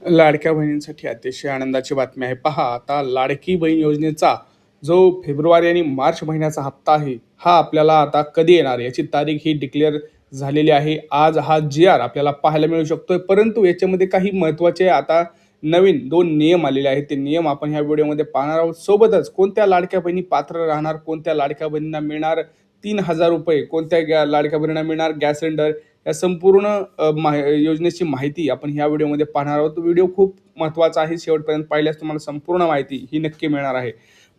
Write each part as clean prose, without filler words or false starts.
लाडक्या बहिणींसाठी अतिशय आनंदाची बातमी आहे. पहा, आता लाडकी बहीण योजनेचा जो फेब्रुवारी आणि मार्च महिन्याचा हप्ता आहे, हा आपल्याला आता कधी येणार याची तारीख ही डिक्लेअर झालेली आहे. आज हा जी-आर आपल्याला पाहायला मिळू शकतोय. परंतु याच्यामध्ये काही महत्त्वाचे आता नवीन 2 नियम आलेले आहेत. ते नियम आपण ह्या व्हिडिओमध्ये पाहणार आहोत. सोबतच कोणत्या लाडक्या बहिणी पात्र राहणार, कोणत्या लाडक्या बहिणींना मिळणार ₹3000, कोणत्या लाडक्या बहिणींना मिळणार गॅस सिलेंडर, या संपूर्ण योजनेची माहिती आपण ह्या व्हिडिओमध्ये पाहणार आहोत. व्हिडिओ खूप महत्त्वाचा आहे. शेवटपर्यंत पाहिल्यास तुम्हाला संपूर्ण माहिती ही नक्की मिळणार आहे.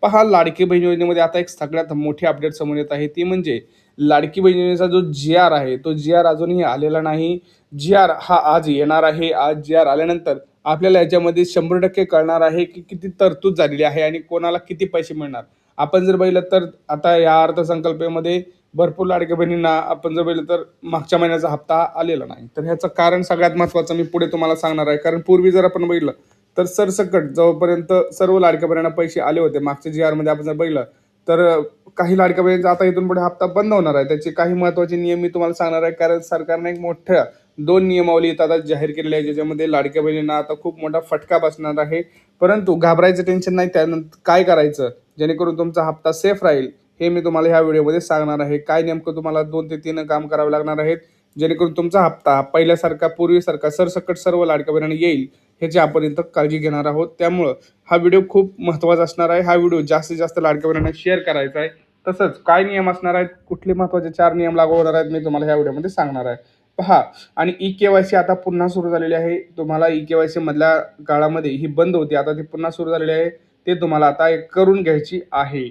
पहा, लाडकी बहीण योजनेमध्ये आता एक सगळ्यात मोठी अपडेट समोर येत आहे. ती म्हणजे लाडकी बहीण योजनेचा जो जी-आर आहे, तो जी-आर अजूनही आलेला नाही. जी-आर हा आज येणार आहे. आज जी-आर आल्यानंतर आपल्याला याच्यामध्ये 100% कळणार आहे की किती तरतूद झालेली आहे आणि कोणाला किती पैसे मिळणार. आपण जर पाहिलं तर आता या अर्थसंकल्पामध्ये भरपूर लाडक्या बहिणींना आपण जर पाहिलं तर मागच्या महिन्याचा हप्ता आलेला नाही. तर ह्याचं कारण सगळ्यात महत्त्वाचं मी पुढे तुम्हाला सांगणार आहे. कारण पूर्वी जर आपण बघितलं तर सरसकट जोपर्यंत सर्व लाडक्या बहिणींना पैसे आले होते मागच्या जी-आरमध्ये आपण जर बघितलं तर काही लाडक्या बहिणींचा आता इथून पुढे हप्ता बंद होणार आहे. त्याचे काही महत्त्वाचे नियम मी तुम्हाला सांगणार आहे. कारण सरकारने एक मोठ्या 2 नियमावली आता जाहीर केलेल्या आहे, ज्याच्यामध्ये लाडक्या बहिणींना आता खूप मोठा फटका बसणार आहे. परंतु घाबरायचं टेन्शन नाही. त्यानंतर काय करायचं जेणेकरून तुमचा हप्ता सेफ राहील, हे मी तुम्हाला ह्या व्हिडिओमध्ये सांगणार आहे. काय नेमकं तुम्हाला 2 ते 3 काम करावे लागणार आहेत, जेणेकरून तुमचा हप्ता पहिल्यासारखा, पूर्वीसारखा सरसकट सर्व लाडक्या बहिणींना येईल, ह्याची आपण इथं काळजी घेणार आहोत. त्यामुळं हा व्हिडिओ खूप महत्त्वाचा असणार आहे. हा व्हिडिओ जास्तीत जास्त लाडक्या बहिणींना शेअर करायचा आहे. तसंच काय नियम असणार आहेत, कुठले महत्त्वाचे 4 नियम लागू होणार आहेत, मी तुम्हाला ह्या व्हिडिओमध्ये सांगणार आहे. पहा, आणि ई-के-वाय-सी आता पुन्हा सुरू झालेली आहे. तुम्हाला ई-के-वाय-सी मधल्या काळामध्ये ही बंद होती, आता ती पुन्हा सुरू झालेली आहे. ते तुम्हाला आता एक करून घ्यायची आहे.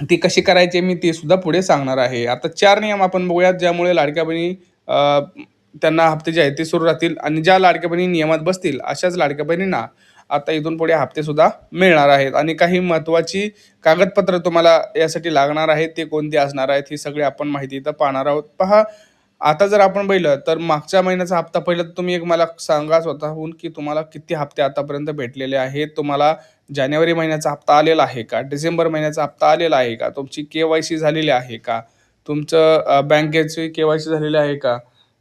ती कशी करायची मी ते सुद्धा पुढे सांगणार आहे. आता 4 नियम आपण बघूयात, ज्यामुळे लाडक्या बहिणी त्यांना हप्ते जे आहेत ते सुरू राहतील आणि ज्या लाडक्या बहिणी नियमात बसतील अशाच लाडक्या बहिणींना आता इथून पुढे हप्ते सुद्धा मिळणार आहेत. आणि काही महत्त्वाची कागदपत्र तुम्हाला यासाठी लागणार आहेत, ते कोणते असणार आहेत ही सगळी आपण माहिती इथं पाहणार आहोत. पहा, आता जर आपण पाहिलं तर मागच्या महिन्याचा हप्ता पहिला तर तुम्ही एक मला सांगा स्वतःहून की तुम्हाला किती हप्ते आतापर्यंत भेटलेले आहेत. तुम्हाला जानेवारी महिन्याचा हप्ता आलेला आहे का? डिसेंबर महिन्याचा हप्ता आलेला आहे का? तुमची के-वाय-सी झालेली आहे का? तुमचं बँकेची के-वाय-सी झालेली आहे का?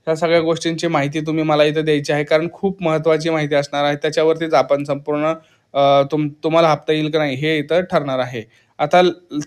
ह्या सगळ्या गोष्टींची माहिती तुम्ही मला इथं द्यायची आहे. कारण खूप महत्त्वाची माहिती असणार आहे. त्याच्यावरतीच आपण संपूर्ण तुम्हाला हप्ता येईल का नाही हे इथं ठरणार आहे. आता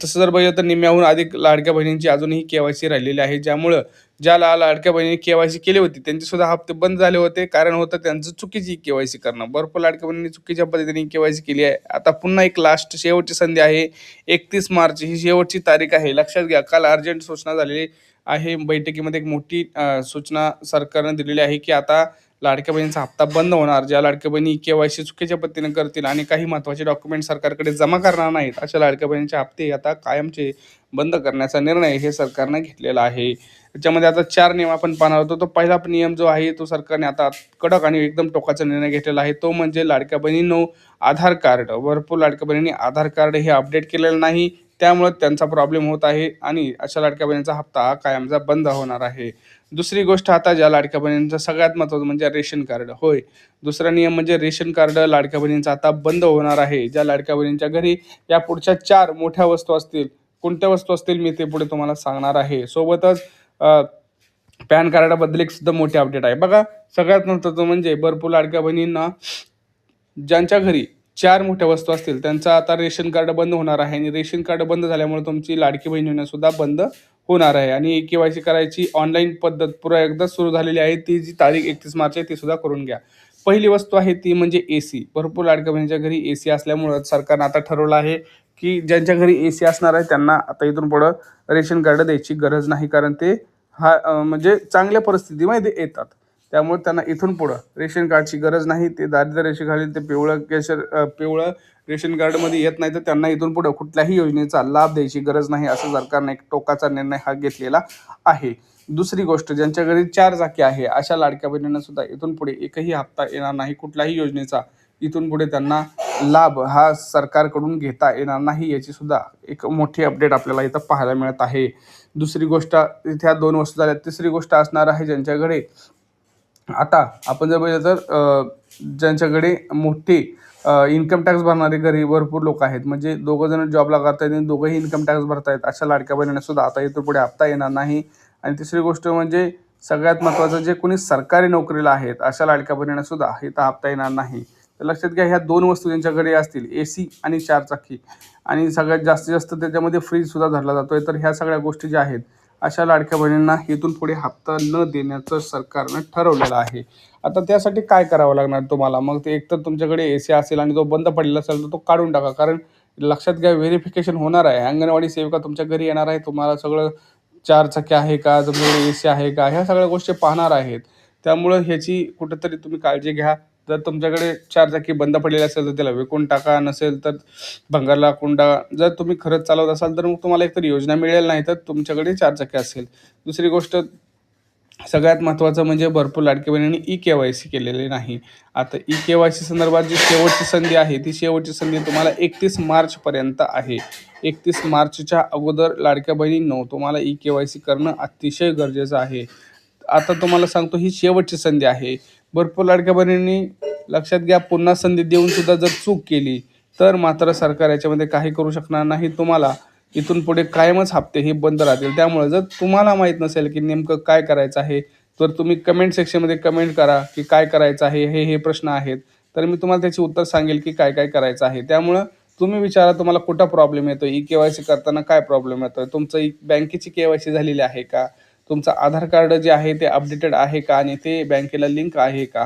तसं जर बघितलं तर निम्म्याहून अधिक लाडक्या बहिणींची अजूनही के-वाय-सी राहिलेली आहे. ज्यामुळं ज्या लाडक्या बहिणींनी के-वाय-सी केली होती त्यांचे सुद्धा हप्ते बंद झाले होते. कारण होतं त्यांचं चुकीची के-वाय-सी करणं. भरपूर लाडक्या बहिणींनी चुकीच्या पद्धतीने के-वाय-सी केली आहे. आता पुन्हा एक लास्ट शेवटची संधी आहे. 31 मार्च ही शेवटची तारीख आहे. लक्षात घ्या. काल अर्जंट सूचना झालेली आहे. बैठकीमध्ये एक मोठी सूचना सरकारने दिलेली आहे की आता लाडक्या बहिणींचा हप्ता बंद होणार. ज्या लाडक्या बहिणी के-वाय-सी चुकीच्या पद्धतीने करतील आणि काही महत्त्वाचे डॉक्युमेंट सरकारकडे जमा करणार नाहीत, अशा लाडक्या बहिणींचे हप्ते आता कायमचे बंद करण्याचा निर्णय हे सरकारनं घेतलेला आहे. त्याच्यामध्ये आता 4 नियम आपण पाहणार होतो. तो पहिला नियम जो आहे तो सरकारने आता कडक आणि एकदम टोकाचा निर्णय घेतलेला आहे. तो म्हणजे लाडक्या बहिणींनो आधार कार्ड. भरपूर लाडक्या बहिणींनी आधार कार्ड हे अपडेट केलेलं नाही. त्यामुळे त्यांचा प्रॉब्लेम होत आहे आणि अशा लाडक्या बहिणींचा हप्ता हा कायमचा बंद होणार आहे. दुसरी गोष्ट, आता ज्या लाडक्या बहिणींचं सगळ्यात महत्त्वाचं म्हणजे रेशन कार्ड. होय, दुसरा नियम म्हणजे रेशन कार्ड लाडक्या बहिणींचा आता बंद होणार आहे. ज्या लाडक्या बहिणींच्या घरी या पुढच्या 4 मोठ्या वस्तू असतील, कोणत्या वस्तू असतील मी ते पुढे तुम्हाला सांगणार आहे. सोबतच पॅन कार्डाबद्दल एक सुद्धा मोठी अपडेट आहे. बघा, सगळ्यात महत्त्वाचं म्हणजे भरपूर लाडक्या बहिणींना ज्यांच्या घरी 4 मोठ्या वस्तू असतील त्यांचं आता रेशन कार्ड बंद होणार आहे आणि रेशन कार्ड बंद झाल्यामुळे तुमची लाडकी बहीण योजनासुद्धा बंद होणार आहे. आणि के-वाय-सी करायची ऑनलाईन पद्धत पुन्हा एकदा सुरू झालेली आहे. ती जी तारीख 31 मार्च आहे ती सुद्धा करून घ्या. पहिली वस्तू आहे ती म्हणजे ए-सी. भरपूर लाडक्या बहिणीच्या घरी ए-सी असल्यामुळं सरकारनं आता ठरवलं आहे की ज्यांच्या घरी ए-सी असणार आहे त्यांना आता इथून पुढं रेशन कार्ड द्यायची गरज नाही. कारण ते म्हणजे चांगल्या परिस्थितीमध्ये येतात. त्यामुळे त्यांना इथून पुढं रेशन कार्डची गरज नाही. ते दारिद्र्य रेषेखालील ते पिवळं रेशन कार्डमध्ये येत नाही, तर त्यांना इथून पुढं कुठल्याही योजनेचा लाभ द्यायची गरज नाही, असं सरकारने एक टोकाचा निर्णय हा घेतलेला आहे. दुसरी गोष्ट, ज्यांच्या घरी 4 चाकी आहे अशा लाडक्या बहिणींना सुद्धा इथून पुढे एकही हप्ता येणार नाही कुठल्याही योजनेचा. इथून पुढे त्यांना लाभ हा सरकारकडून घेता येणार नाही, याची सुद्धा एक मोठी अपडेट आपल्याला इथं पाहायला मिळत आहे. दुसरी गोष्ट, इथे 2 वस्तू झाल्या. तिसरी गोष्ट असणार आहे ज्यांच्याकडे आता आपण जर बघितलं तर ज्यांच्याकडे मोठी इन्कम टॅक्स भरणारे घरी भरपूर लोक आहेत, म्हणजे दोघं जण जॉबला करतायत आणि दोघंही इन्कम टॅक्स भरतायत, अशा लाडक्या बहिणींना सुद्धा आता इथून पुढे हप्ता येणार नाही. आणि तिसरी गोष्ट म्हणजे सगळ्यात महत्त्वाचं, जे कोणी सरकारी नोकरीला आहेत अशा लाडक्या बहिणींना सुद्धा इथं हप्ता येणार नाही. तर लक्षात घ्या, ह्या 2 वस्तू ज्यांच्याकडे असतील, AC आणि 4 चाकी, आणि सगळ्यात जास्तीत जास्त त्याच्यामध्ये फ्रीजसुद्धा धरला जातोय. तर ह्या सगळ्या गोष्टी ज्या आहेत, अशा लाडक्या बहिणींना इथून पुढे हप्ता न देण्याचं सरकारनं ठरवलेलं आहे. आता त्यासाठी काय करावं लागणार तुम्हाला? मग ते एकतर तुमच्याकडे AC असेल आणि तो बंद पडलेला असेल तर तो काढून टाका. कारण लक्षात घ्या, व्हेरिफिकेशन होणार आहे. अंगणवाडी सेविका तुमच्या घरी येणार आहे. तुम्हाला सगळं 4 चाकी आहे का, तुमच्याकडे AC आहे का, ह्या सगळ्या गोष्टी पाहणार आहेत. त्यामुळं ह्याची कुठेतरी तुम्ही काळजी घ्या. जर तुमच्याकडे 4 चाकी बंद पडलेली असेल तर त्याला विकून टाका, नसेल तर भंगारला टाका. जर तुम्ही खरंच चालवत असाल तर मग तुम्हाला एकतर योजना मिळेल, नाही तर तुमच्याकडे 4 चाकी असेल. दुसरी गोष्ट, सगळ्यात महत्त्वाचं म्हणजे भरपूर लाडक्या बहिणींनी eKYC केलेले नाही. आता eKYC संदर्भात जी शेवटची संधी आहे, ती शेवटची संधी तुम्हाला 31 मार्चपर्यंत आहे. 31 मार्चच्या अगोदर लाडक्या बहिणींनो तुम्हाला eKYC करणं अतिशय गरजेचं आहे. आता तुम्हाला सांगतो, ही शेवटची संधी आहे. भरपूर लाडक्या बहिणींनी लक्षात घ्या, पुन्हा संधी देऊन सुद्धा जर चूक केली तर मात्र सरकार याच्यामध्ये काही करू शकणार नाही. तुम्हाला इथून पुढे कायमच हप्ते हे बंद राहतील. त्यामुळे जर तुम्हाला माहीत नसेल की नेमकं काय करायचं आहे, तर तुम्ही कमेंट सेक्शनमध्ये कमेंट करा की काय करायचं आहे, हे प्रश्न आहेत. तर मी तुम्हाला त्याची उत्तर सांगेल की काय काय करायचं आहे. त्यामुळं तुम्ही विचारा, तुम्हाला कुठं प्रॉब्लेम येतो, eKYC करताना काय प्रॉब्लेम येतोय, तुमचं बँकेची KYC झालेली आहे का, तुमचं आधार कार्ड जे आहे ते अपडेटेड आहे का आणि ते बँकेला लिंक आहे का.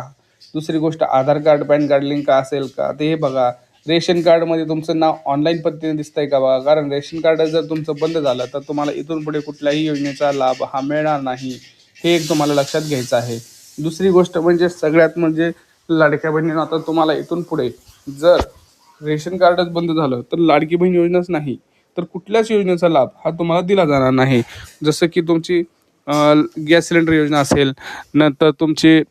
दुसरी गोष्ट, आधार कार्ड पॅन कार्ड लिंक असेल का ते बघा. रेशन कार्डमध्ये तुमचं नाव ऑनलाईन पद्धतीने दिसतंय का बघा. कारण रेशन कार्ड जर तुमचं बंद झालं तर तुम्हाला इथून पुढे कुठल्याही योजनेचा लाभ हा मिळणार नाही. हे एक तुम्हाला लक्षात घ्यायचं आहे. दुसरी गोष्ट म्हणजे, सगळ्यात म्हणजे लाडक्या बहिणींना, आता तुम्हाला इथून पुढे जर रेशन कार्डच बंद झालं तर लाडकी बहीण योजनाच नाही, तर कुठल्याच योजनेचा लाभ हा तुम्हाला दिला जाणार नाही. जसं की तुमची गॅस सिलेंडर योजना असेल, नंतर तुमची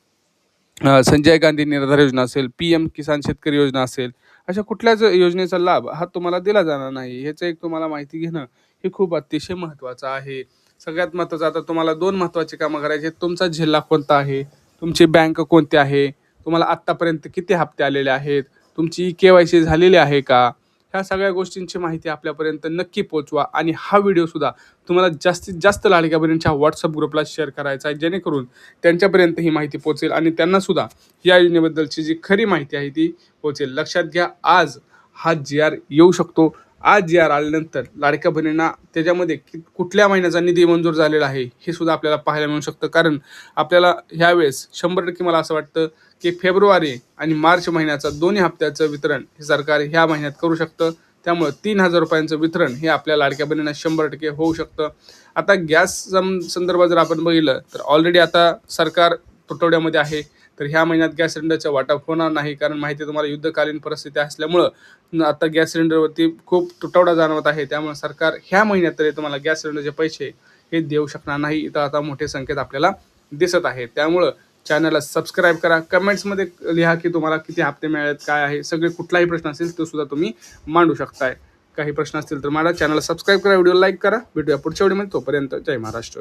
संजय गांधी निराधार योजना असेल, PM किसान शेतकरी योजना असेल, अशा कुठल्याच योजनेचा लाभ हा तुम्हाला दिला जाणार नाही. ह्याचं एक तुम्हाला माहिती घेणं हे खूप अतिशय महत्त्वाचं आहे. सगळ्यात महत्त्वाचं, आता तुम्हाला 2 महत्त्वाची कामं करायची आहेत. तुमचा जिल्हा कोणता आहे, तुमची बँक कोणती आहे, तुम्हाला आत्तापर्यंत किती हप्ते आलेले आहेत, तुमची KYC झालेली आहे का, ह्या सगळ्या गोष्टींची माहिती आपल्यापर्यंत नक्की पोहोचवा. आणि हा व्हिडिओसुद्धा तुम्हाला जास्तीत जास्त लाडक्या बहिणींच्या WhatsApp ग्रुपला शेअर करायचा आहे, जेणेकरून त्यांच्यापर्यंत ही माहिती पोहोचेल आणि त्यांनासुद्धा या योजनेबद्दलची जी खरी माहिती आहे ती पोहोचेल. लक्षात घ्या, आज हा GR येऊ शकतो. आज GR आल्यानंतर लाडक्या बहिणींना त्याच्यामध्ये कुठल्या महिन्याचा निधी मंजूर झालेला आहे हे सुद्धा आपल्याला पाहायला मिळू शकतं. कारण आपल्याला ह्यावेळेस 100% मला असं वाटतं की फेब्रुवारी आणि मार्च महिन्याचा दोन्ही हप्त्याचं वितरण हे सरकार ह्या महिन्यात करू शकतं. त्यामुळं 3,000 रुपयांचं वितरण हे आपल्या लाडक्या बहिणींना 100% होऊ शकतं. आता गॅस संदर्भात जर आपण बघितलं तर ऑलरेडी आता सरकार तुटवड्यामध्ये आहे. तर ह्या महिन्यात गॅस सिलेंडरचं वाटप होणार नाही, कारण माहिती आहे तुम्हाला, युद्धकालीन परिस्थिती असल्यामुळं आता गॅस सिलेंडरवरती खूप तुटवडा जाणवत आहे. त्यामुळे सरकार ह्या महिन्यात तरी तुम्हाला गॅस सिलेंडरचे पैसे हे देऊ शकणार नाही. इथं आता मोठे संकेत आपल्याला दिसत आहेत. त्यामुळं चॅनलला सबस्क्राईब करा. कमेंट्समध्ये लिहा की तुम्हाला किती हप्ते मिळालेत, काय आहे. सगळे कुठलाही प्रश्न असेल तो सुद्धा तुम्ही मांडू शकताय. काही प्रश्न असतील तर मला चॅनलला सबस्क्राईब करा, व्हिडिओ लाईक करा. भेटूया पुढच्या व्हिडिओमध्ये. तोपर्यंत जय महाराष्ट्र.